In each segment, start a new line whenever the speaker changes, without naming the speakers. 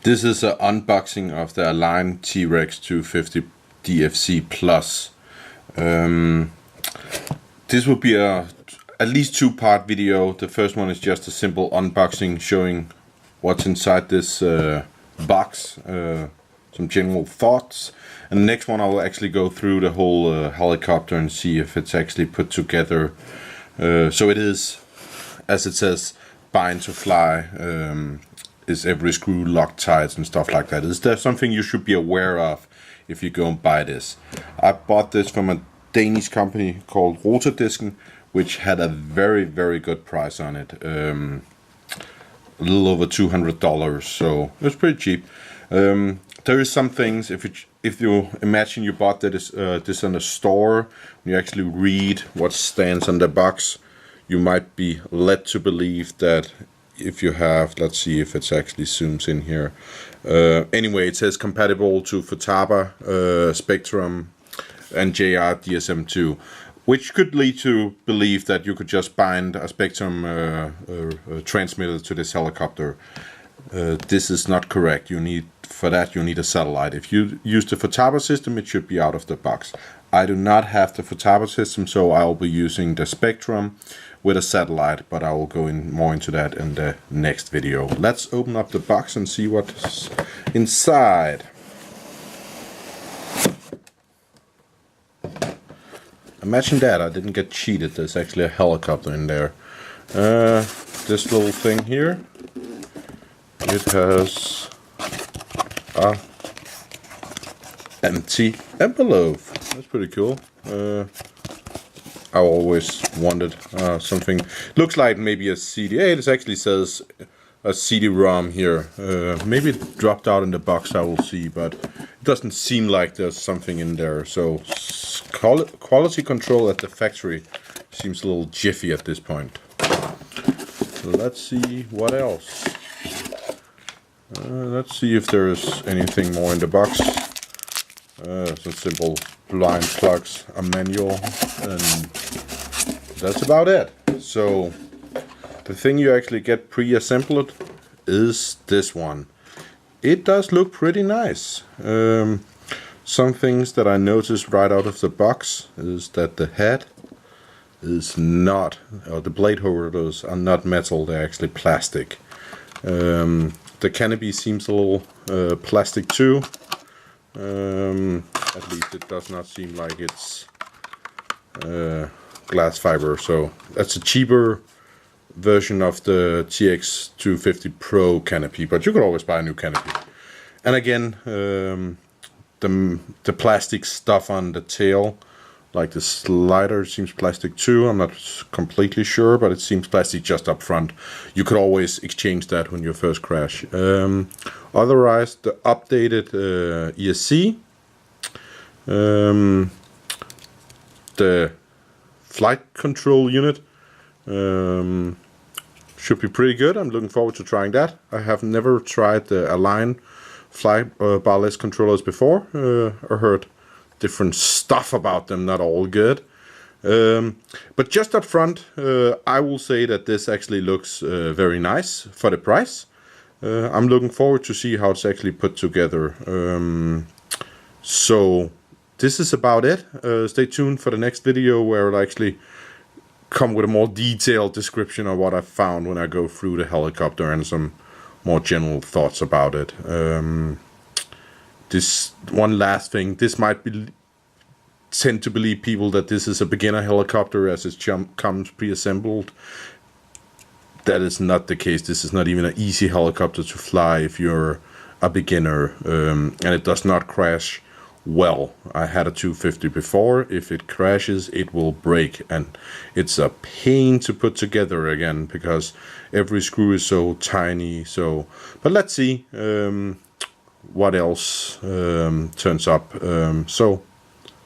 This is an unboxing of the Align Trex 250 DFC Plus. This will be at least two-part video. The first one is just a simple unboxing showing what's inside this box, some general thoughts. And the next one I will actually go through the whole helicopter and see if it's actually put together. So it is, as it says, bind to fly. Is every screw Loctite and stuff like that. Is there something you should be aware of if you go and buy this? I bought this from a Danish company called Rotordisken, which had a very, very good price on it. A little over $200, so it was pretty cheap. There is some things, if you imagine you bought this in a store, when you actually read what stands on the box, you might be led to believe that if you have, let's see if it actually zooms in here. Anyway, it says compatible to Futaba, Spectrum, and JR DSM2, which could lead to believe that you could just bind a Spectrum transmitter to this helicopter. This is not correct. For that you need a satellite. If you use the Futaba system, it should be out of the box. I do not have the Futaba system, so I will be using the Spectrum with a satellite, but I will go more into that in the next video. Let's open up the box and see what's inside. Imagine that, I didn't get cheated. There's actually a helicopter in there. This little thing here, it has a empty envelope. That's pretty cool. I always wanted something. Looks like maybe a CD. Hey, this actually says a CD-ROM here. Maybe it dropped out in the box, I will see, but it doesn't seem like there's something in there. So quality control at the factory seems a little jiffy at this point. So let's see what else. Let's see if there is anything more in the box. Some simple blind plugs, a manual, and that's about it. So the thing you actually get pre-assembled is this one. It does look pretty nice. Some things that I noticed right out of the box is that the head is not, or the blade holders are not metal, they're actually plastic. The canopy seems a little plastic too. At least it does not seem like it's glass fiber, so that's a cheaper version of the TX 250 Pro canopy, but you could always buy a new canopy. And again, the plastic stuff on the tail, like the slider, seems plastic too. I'm not completely sure, but it seems plastic just up front. You could always exchange that when you first crash. Otherwise, the updated ESC, the flight control unit should be pretty good. I'm looking forward to trying that. I have never tried the Align fly barless controllers before. I heard different stuff about them, not all good. But just up front, I will say that this actually looks very nice for the price. I'm looking forward to see how it's actually put together. So this is about it. Stay tuned for the next video where I'll actually come with a more detailed description of what I found when I go through the helicopter and some more general thoughts about it. This one last thing, this might tend to believe people that this is a beginner helicopter as it comes pre-assembled. That is not the case. This is not even an easy helicopter to fly if you're a beginner, and it does not crash well. I had a 250 before. If it crashes, it will break, and it's a pain to put together again because every screw is so tiny. But let's see what else turns up. So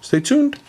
stay tuned.